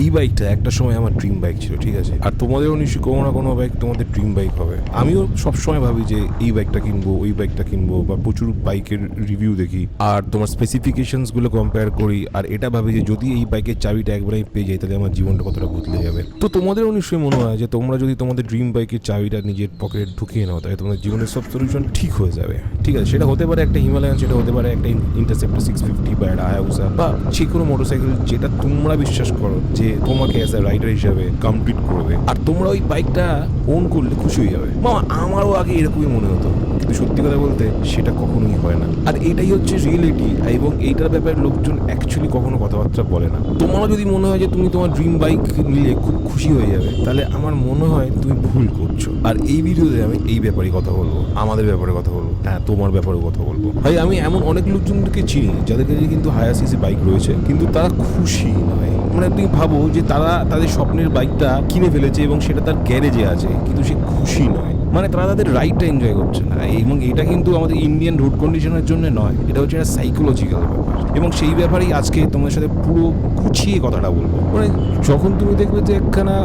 এই বাইকটা একটা সময় আমার ড্রিম বাইক ছিল, ঠিক আছে? আর তোমাদেরও নিশ্চয়ই কোনো না কোনো বাইক তোমাদের ড্রিম বাইক হবে। আমিও সবসময় ভাবি যে এই বাইকটা কিনবো, ওই বাইকটা কিনবো, বা প্রচুর বাইকের রিভিউ দেখি আর তোমার স্পেসিফিকেশনসগুলো কম্পেয়ার করি, আর এটা ভাবি যে যদি এই বাইকের চাবিটা একবার আমি পেয়ে যাই তাহলে আমার জীবনটা কতটা বদলে যাবে। তো তোমাদেরও নিশ্চয়ই মনে হয় যে তোমরা যদি তোমাদের ড্রিম বাইকের চাবিটা নিজের পকেটে ঢুকিয়ে নাও তাহলে তোমাদের জীবনের সব সলিউশন ঠিক হয়ে যাবে, ঠিক আছে? সেটা হতে পারে একটা হিমালয়ান, সেটা হতে পারে একটা ইন্টারসেপ্টর 650 বা একটা হায়াবুসা, বা যে কোনো মোটরসাইকেল যেটা তোমরা বিশ্বাস করো যে তোমাকে অ্যাজ এ রাইডার হিসাবে কমপ্লিট করবে, আর তোমরা ওই বাইকটা ওন করলে খুশি হয়ে যাবে। মামা আমারও আগে এরকমই মনে হতো, কিন্তু সত্যি কথা বলতে সেটা কখনোই হয় না। আর এটাই হচ্ছে রিয়েলিটি, এবং এইটার ব্যাপারে লোকজন অ্যাকচুয়ালি কখনো কথাবার্তা বলে না। তোমারও যদি মনে হয় যে তুমি তোমার ড্রিম বাইক নিলে খুব খুশি হয়ে যাবে, তাহলে আমার মনে হয় তুমি ভুল করছো। আর এই ভিডিওতে আমি এই ব্যাপারে কথা বলবো, আমাদের ব্যাপারে কথা বলবো, হ্যাঁ তোমার ব্যাপারে কথা বলবো। ভাই আমি এমন অনেক লোকজনকে চিনি যাদের কাছে কিন্তু হায়ার সিসি বাইক রয়েছে, কিন্তু তারা খুশি নয়। মানে তুমি ভাবো যে তারা তাদের স্বপ্নের বাইকটা কিনে ফেলেছে এবং সেটা তার গ্যারেজে আছে, কিন্তু সে খুশি নয়। মানে তারা তাদের রাইডটা এনজয় করছে না। এবং এটা কিন্তু আমাদের ইন্ডিয়ান রোড কন্ডিশনের জন্য নয়, এটা হচ্ছে একটা সাইকোলজিক্যাল ব্যাপার। এবং সেই ব্যাপারেই আজকে তোমাদের সাথে পুরো গুছিয়ে কথাটা বলবো। মানে যখন তুমি দেখবে যে একখানা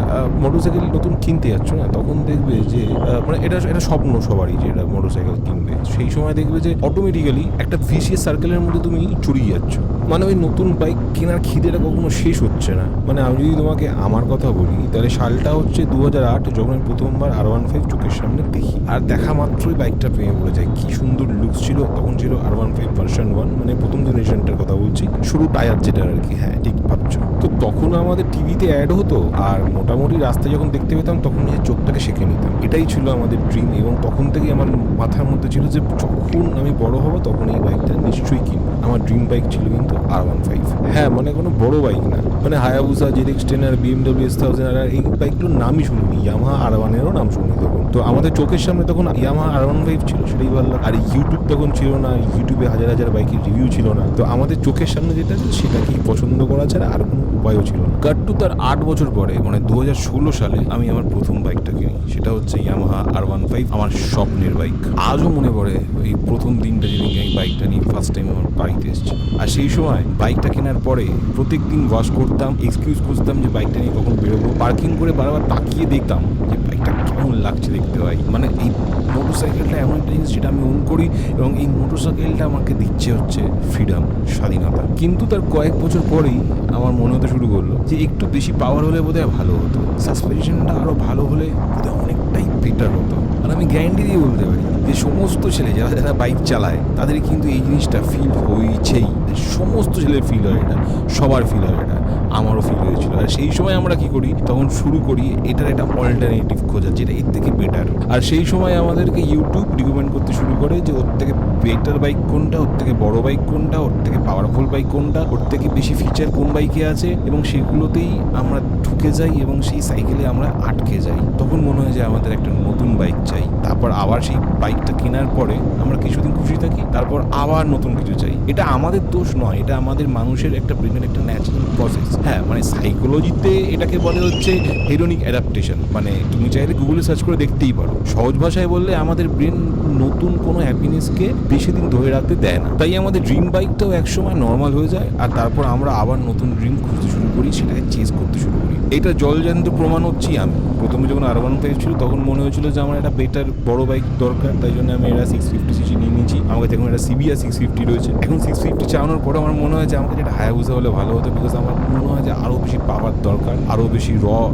মোটরসাইকেল নতুন কিনতে যাচ্ছ না, তখন দেখবে যে মানে এটা স্বপ্ন সবারই যে এটা মোটরসাইকেল কিনবে। সেই সময় দেখবে যে অটোমেটিক্যালি একটা ভিসিএস সার্কেলের মধ্যে তুমি চড়িয়ে যাচ্ছ। মানে ওই নতুন বাইক কেনার খিদেটা কখনো শেষ হচ্ছে না। মানে আমি যদি তোমাকে আমার কথা বলি, তাহলে সালটা হচ্ছে 2008, যখন আমি প্রথমবার R15 চোখের সামনে দেখি। আর দেখা মাত্রই বাইকটা প্রেমে পড়ে যায়। কি সুন্দর লুকস ছিল। তখন ছিল R15 ভার্সন 1, মানে প্রথম জেনারেশনটার কথা বলছি, সরু টায়ার যেটা আর কি। হ্যাঁ ঠিক ভাবছো। তো তখন আমাদের টিভিতে অ্যাড হতো, আর মোটামুটি রাস্তায় যখন দেখতে পেতাম তখন নিজের চোখটাকে শেখে নিতাম। এটাই ছিল আমাদের ড্রিম, এবং তখন থেকেই আমার মাথার মধ্যে ছিল যে যখন আমি বড় হব তখন এই বাইকটা নিশ্চয়ই কিনবো। আমার ড্রিম বাইক ছিল কিন্তু R15। হ্যাঁ মানে কোনো বড় বাইক না, মানে হায়াবুসা, ZX10 আর BMW S1000 আর এই বাইকগুলোর নামই শুনিনি। ইয়ামাহা R1-এরও নাম শুনি তখন। তো আমাদের চোখের সামনে তখন ইয়ামাহা R15 ছিল, সেটাই ভালো। আর ইউটিউব তখন ছিল না, ইউটিউবে হাজার হাজার বাইকের রিভিউ ছিল না। তো আমাদের চোখের সামনে যেটা ছিল সেটাকেই পছন্দ করা ছাড়া আর কোনো উপায়ও ছিল না। কাট টু তার 8 বছর পরে, মানে 2016 সালে আমি আমার প্রথম বাইকটা কিনি। সেটা হচ্ছে ইয়ামাহা R15, আমার স্বপ্নের বাইক। আজও মনে পড়ে ওই প্রথম দিনটা যেদিন আমি বাইকটা নিয়ে ফার্স্ট টাইম আমার বাড়িতে এসেছি। আর সেই সময় বাইকটা কেনার পরে প্রত্যেক দিন ওয়াশ করতাম, এক্সকিউজ খুঁজতাম যে বাইকটা নিয়ে কখন বেরোবো। পার্কিং করে বারবার তাকিয়ে দেখতাম যে বাইকটা কেমন লাগছে দেখতে ভাই। মানে এই মোটরসাইকেলটা এমন একটা জিনিস যেটা আমি ওন করি, এবং এই মোটরসাইকেলটা আমাকে দিচ্ছে হচ্ছে ফ্রিডম, স্বাধীনতা। কিন্তু তার কয়েক বছর পরেই আমার মনে হতে শুরু করলো যে একটু বেশি পাওয়ার হলে বোধহয় ভালো হতো, সাসপেনশনটা আরও ভালো হলে বোধহয় অনেকটাই বেটার হতো। আর আমি গ্যারান্টি দিয়ে বলতে পারি যে সমস্ত ছেলে যারা যারা বাইক চালায় তাদের কিন্তু এই জিনিসটা ফিল হয়েছেই। সমস্ত ছেলের ফিল হয় এটা, সবার ফিল হয় এটা, আমারও ফিল হয়েছিল। আর সেই সময় আমরা কি করি, তখন শুরু করি এটার একটা অল্টারনেটিভ খোঁজা যেটা এর থেকে বেটার। আর সেই সময় আমাদেরকে ইউটিউব রিকমেন্ড করতে শুরু করে যে ওর থেকে বেটার বাইক কোনটা, ওর থেকে বড় বাইক কোনটা, ওর থেকে পাওয়ারফুল বাইক কোনটা, ওর থেকে বেশি ফিচার কোন বাইকে আছে, এবং সেগুলোতেই আমরা ঢুকে যাই এবং সেই সাইকেলে আমরা আটকে যাই। তখন মনে হয় যে আমাদের একটা নতুন বাইক চাই। তারপর আবার সেই বাইকটা কেনার পরে আমরা কিছুদিন খুশি থাকি, তারপর আবার নতুন কিছু চাই। এটা আমাদের দোষ নয়, এটা আমাদের মানুষের একটা ব্রেনের একটা ন্যাচারাল প্রসেস। হ্যাঁ মানে সাইকোলজিতে এটাকে বলে হচ্ছে হেডোনিক অ্যাডাপ্টেশন। মানে তুমি চাইলে গুগলে সার্চ করে দেখতেই পারো। সহজ ভাষায় বললে আমাদের ব্রেন নতুন কোনো হ্যাপিনেসকে বেশি দিন ধরে রাখতে দেয় না। তাই আমাদের ড্রিম বাইকটাও একসময় নর্মাল হয়ে যায়, আর তারপর আমরা আবার নতুন ড্রিম খুঁজতে শুরু করি, সেটাকে চেজ করতে শুরু করি। এটা জলজান্ত প্রমাণ হচ্ছি আমি। প্রথমে যখন R15 ছিল তখন মনে হয়েছিল যে আমার একটা বেটার বড় বাইক দরকার, তাই জন্য আমি এটা 650cc নিয়ে নিয়েছি। আমার কাছে এখন একটা CBR 650 রয়েছে। এখন 650 চালানোর পরে আমার মনে হয় যে আমাকে একটা হায়াবুসা হলে ভালো হতো, বিকজ আমার মনে হয় যে আরও বেশি পাওয়ার দরকার, আরও বেশি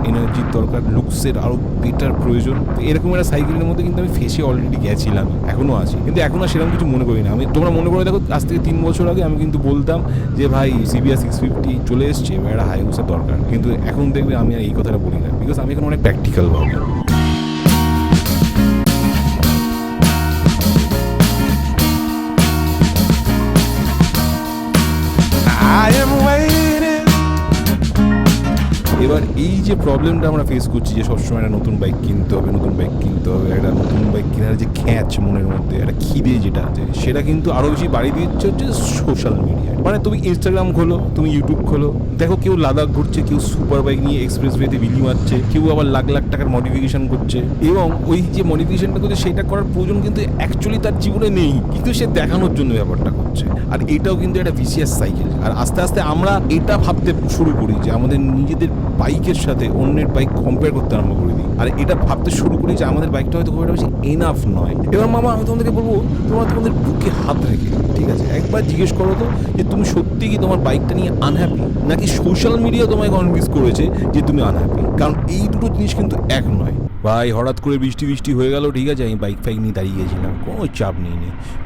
এনার্জির দরকার, লুকসের আরও বেটার প্রয়োজন। তো এরকম একটা সাইকেলের মধ্যে কিন্তু আমি ফেসে অলরেডি গেছিলাম, এখনও আছি, কিন্তু এখন আর সেরকম কিছু মনে করি না। আমি তোমরা মনে করে দেখো, আজ থেকে 3 বছর আগে আমি কিন্তু বলতাম যে ভাই CBR 650 চলে এসছে, এবার একটা হায়াবুসা দরকার। কিন্তু এখন দেখবে আমি আর এই কথাটা বলি না, বিকজ আমি এখন অনেক প্র্যাকটিক্যাল ভাবি। I am waiting এবার এই যে প্রবলেমটা আমরা ফেস করছি যে সবসময় একটা নতুন বাইক কিনতে হবে, নতুন বাইক কিনতে হবে, একটা নতুন বাইক কেনার যে খ্যাচ মনের মধ্যে একটা খিদে যেটা আছে, সেটা কিন্তু আরো বেশি বাড়িয়ে দিচ্ছে হচ্ছে সোশ্যাল মিডিয়া। মানে তুমি ইনস্টাগ্রাম খোলো, তুমি ইউটিউব খোলো, দেখো কেউ লাদাখ ঘুরছে, কেউ সুপার বাইক নিয়ে এক্সপ্রেস ওয়েতে বিলি মারছে, কেউ আবার লাখ লাখ টাকার মডিফিকেশন করছে, এবং ওই যে মডিফিকেশনটা করছে সেটা করার প্রয়োজন কিন্তু অ্যাকচুয়ালি তার জীবনে নেই, কিন্তু সে দেখানোর জন্য ব্যাপারটা করছে। আর এটাও কিন্তু একটা ভিসিয়াস সাইকেল। আর আস্তে আস্তে আমরা এটা ভাবতে শুরু করি যে আমাদের নিজেদের বাইকের সাথে অন্যের বাইক কম্পেয়ার করতে আরম্ভ করে দিই, আর এটা ভাবতে শুরু করি যে আমাদের বাইকটা হয়তো খুব একটা বেশি এনাফ নয়। এবার মামা আমি তোমাদেরকে বলবো, তোমরা তোমাদের বুকে হাত রেখে, ঠিক আছে, একবার জিজ্ঞেস করো তো যে তুমি সত্যি কি তোমার বাইকটা নিয়ে আনহ্যাপি, নাকি সোশ্যাল মিডিয়া তোমায় কনভিন্স করেছে যে তুমি আনহ্যাপি? কারণ এই দুটো জিনিস কিন্তু এক নয় ভাই। হঠাৎ করে বৃষ্টি বৃষ্টি হয়ে গেল, ঠিক আছে, আমি বাইক ফাইক নিয়ে দাঁড়িয়ে গেছিলাম, কোনো চাপ নেই,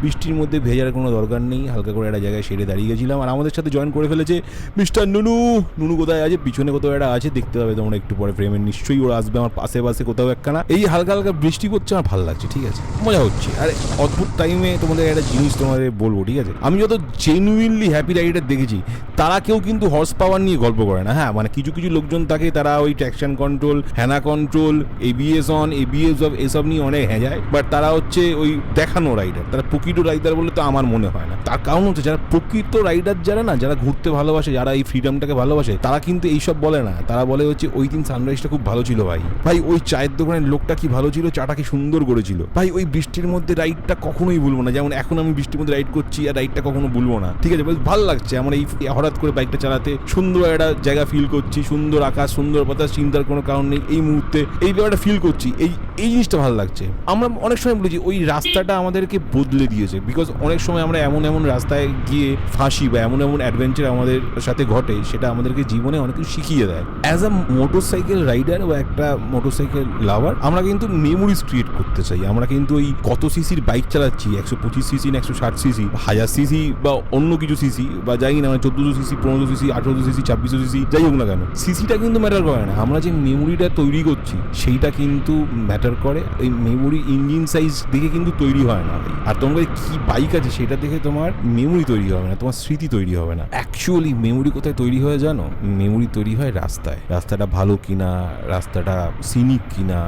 বৃষ্টির মধ্যে ভেজার কোনো দরকার নেই, হালকা করে একটা জায়গায় সেরে দাঁড়িয়ে গেছিলাম। আর আমাদের সাথে জয়েন করে ফেলেছে মিস্টার নুনু। নুনু কোথায় আছে? পিছনে কোথাও একটা আছে, দেখতে পাবে তোমরা একটু পরে ফ্রেমের, নিশ্চয়ই ওরা আসবে আমার পাশে পাশে কোথাও একখানা। এই হালকা হালকা বৃষ্টি পড়ছে, আমার ভালো লাগছে, ঠিক আছে, মজা হচ্ছে। আর অদ্ভুত টাইমে তোমাদের একটা জিনিস তোমাদের বলবো, ঠিক আছে, আমি যত জেনুইনলি হ্যাপি রাইডার দেখেছি তারা কেউ কিন্তু হর্স পাওয়ার নিয়ে গল্প করে না। হ্যাঁ, মানে কিছু কিছু লোকজন থাকে তারা ওই traction control, Hannah control, ABS on, ABS of, এসব নিয়ে অনেক যায়, বাট তারা হচ্ছে ওই দেখানো রাইডার, তারা প্রকৃত রাইডার বলে তো আমার মনে হয় না। তার কারণ হচ্ছে যারা প্রকৃত রাইডার, যারা না, যারা ঘুরতে ভালোবাসে, যারা এই ফ্রিডমটাকে ভালোবাসে, তারা কিন্তু এইসব বলে না। তারা বলে হচ্ছে ওই দিন সানরাইজটা খুব ভালো ছিল ভাই, ভাই ওই চায়ের দোকানের লোকটা কি ভালো ছিল, চাটা কি সুন্দর করেছিল ভাই, ওই বৃষ্টির মধ্যে রাইডটা কখনোই ভুলবো না। যেমন এখন আমি বৃষ্টির মধ্যে রাইড করছি, আর রাইডটা কখনো ভুলবো না, ঠিক আছে, ভালো লাগছে আমার এই হঠাৎ করে বাইকটা চালাতে, সুন্দর একটা জায়গা ফিল করছি, সুন্দর আকাশ, সুন্দর বাতাস, চিন্তার কোনো কারণ নেই এই মুহূর্তে, এই ব্যাপারটা ফিল করছি, এই জিনিসটা ভালো লাগছে। আমরা অনেক সময় বলেছি ওই রাস্তাটা আমাদেরকে বদলে দিয়েছে, বিকজ অনেক সময় আমরা এমন এমন রাস্তায় গিয়ে ফাঁসি বা এমন এমন অ্যাডভেঞ্চার আমাদের সাথে ঘটে, সেটা আমাদেরকে জীবনে অনেক কিছু শিখিয়ে দেয়। অ্যাজ আ মোটরসাইকেল রাইডার বা একটা মোটরসাইকেল লাভার, আমরা কিন্তু মেমোরিজ ক্রিয়েট করতে চাই। আমরা কিন্তু ওই কত সিসির বাইক চালাচ্ছি, 125 সিসি না 160 সিসি, 1000 সিসি বা অন্য কিছু সিসি, বা যাই না, 1400 সিসি, 1500 সিসি, 1800 সিসি, 2600 সিসি, যাই হোক না কেন, সিসিটা কিন্তু ম্যাটার করে না। আমরা যে মেমোরিটা তৈরি করছি সেইটা কিন্তু ম্যাটার করে। এই মেমোরি ইঞ্জিন সাইজ দেখে কিন্তু তৈরি হয় না। আর তোমার কি বাইক আছে সেটা দেখে তোমার মেমোরি তৈরি হবে না, তোমার স্মৃতি তৈরি হবে না। অ্যাকচুয়ালি মেমোরি কোথায় তৈরি হয় জানো? মেমোরি তৈরি হয় রাস্তায়। রাস্তাটা ভালো কিনা, রাস্তাটা সিনিক কিনা,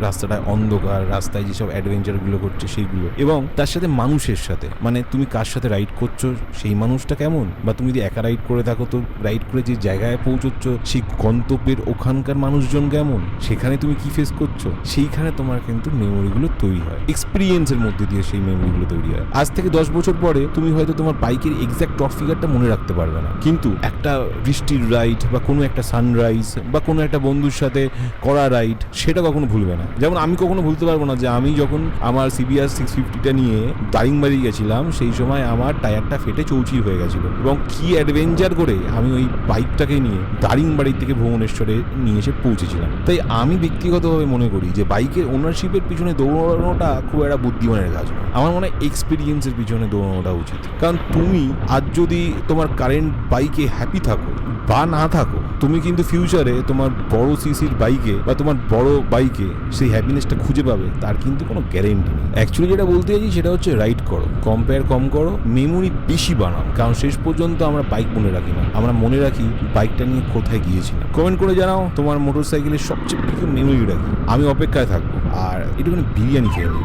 রাস্তাটা অন্ধকার, রাস্তায় যেসব অ্যাডভেঞ্চারগুলো করছে সেইগুলো, এবং তার সাথে মানুষের সাথে, মানে তুমি কার সাথে রাইড করছো সেই মানুষটা কেমন, বা তুমি যদি একা রাইড করে থাকো তো রাইড করে যে জায়গায় পৌঁছচ্ছ সেই গন্তব্যের ওখানকার মানুষজন কেমন, সেখানে তুমি কি ফেস করছো, সেইখানে তোমার কিন্তু মেমোরিগুলো তৈরি হয়। এক্সপিরিয়েন্সের মধ্যে দিয়ে সেই মেমোরিগুলো তৈরি হয়। আজ থেকে 10 বছর পরে তুমি হয়তো তোমার বাইকের এক্সাক্ট টপ ফিগারটা মনে রাখতে পারবে না, কিন্তু একটা বৃষ্টির রাইড বা কোনো একটা সানরাইজ বা কোনো একটা বন্ধুর সাথে করা রাইড, সেটা কখনো ভুলবে না। যেমন আমি কখনো ভুলতে পারবো না যে আমি যখন আমার CBR 650টা নিয়ে দারিংবাড়ি গেছিলাম, সেই সময় আমার টায়ারটা ফেটে চৌচির হয়ে গেছিল, এবং কি অ্যাডভেঞ্চার করে আমি ওই বাইকটাকে নিয়ে দারিংবাড়ি থেকে ভুবনেশ্বরে নিয়ে এসে পৌঁছেছিলাম। তাই আমি ব্যক্তিগতভাবে মনে করি যে বাইকের ওনারশিপের পিছনে দৌড়ানোটা খুব একটা বুদ্ধিমানের কাজ নয়। আমার মনে হয় এক্সপিরিয়েন্সের পিছনে দৌড়ানোটা উচিত। কারণ তুমি আজ যদি তোমার কারেন্ট বাইকে হ্যাপি থাকো বা না থাকো, তুমি কিন্তু ফিউচারে তোমার বড় সিসির বাইকে বা তোমার বড় বাইকে সেই হ্যাপিনেসটা খুঁজে পাবে, তার কিন্তু কোনো গ্যারেন্টি নেই। অ্যাকচুয়ালি যেটা বলতে চাইছি সেটা হচ্ছে রাইড করো, কম্পেয়ার কম করো, মেমোরি বেশি বানাও। কারণ শেষ পর্যন্ত আমরা বাইক মনে রাখি না, আমরা মনে রাখি বাইকটা নিয়ে কোথায় গিয়েছিলাম। কমেন্ট করে জানাও তোমার মোটরসাইকেলের সবচেয়ে প্রিয় মেমোরিটা কি। আমি অপেক্ষায় থাকবো, আর একটুখানি বিরিয়ানি খেয়ে নিই।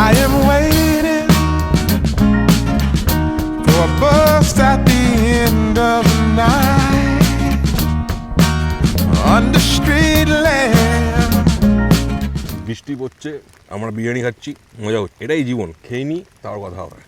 I am waiting for a bus at the end of the night under street lamp. বৃষ্টি পড়ছে, আমরা বিরিয়ানি খাচ্ছি, মজা হচ্ছে, এটাই জীবন। খেয়ে নিই, তার কথা হবে।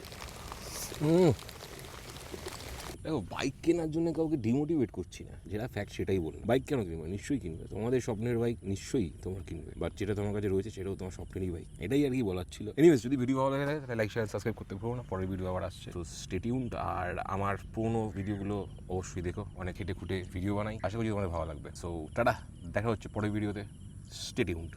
দেখো, বাইক কেনার জন্য কাউকে ডিমোটিভেট করছি না, যেটা ফ্যাক্ট সেটাই বললাম। বাইক কেন কিনবে? নিশ্চয়ই কিনবে, তোমাদের স্বপ্নের বাইক নিশ্চয়ই তোমার কিনবে, বাট যেটা তোমার কাছে রয়েছে সেটাও তোমার স্বপ্নেরই বাইক। এটাই আর কি বলার ছিল। এনিওয়েজ, যদি ভিডিও ভালো লাগে তাহলে লাইক, শেয়ার, সাবস্ক্রাইব করতে ভুলো না। পরের ভিডিও আবার আসছে, তো স্টে টিউনড। আর আমার পুরোনো ভিডিওগুলো অবশ্যই দেখো, অনেক হেঁটে খুঁটে ভিডিও বানাই, আশা করি তোমাদের ভালো লাগবে। সো টাটা, দেখা হচ্ছে পরের ভিডিওতে। Stay tuned.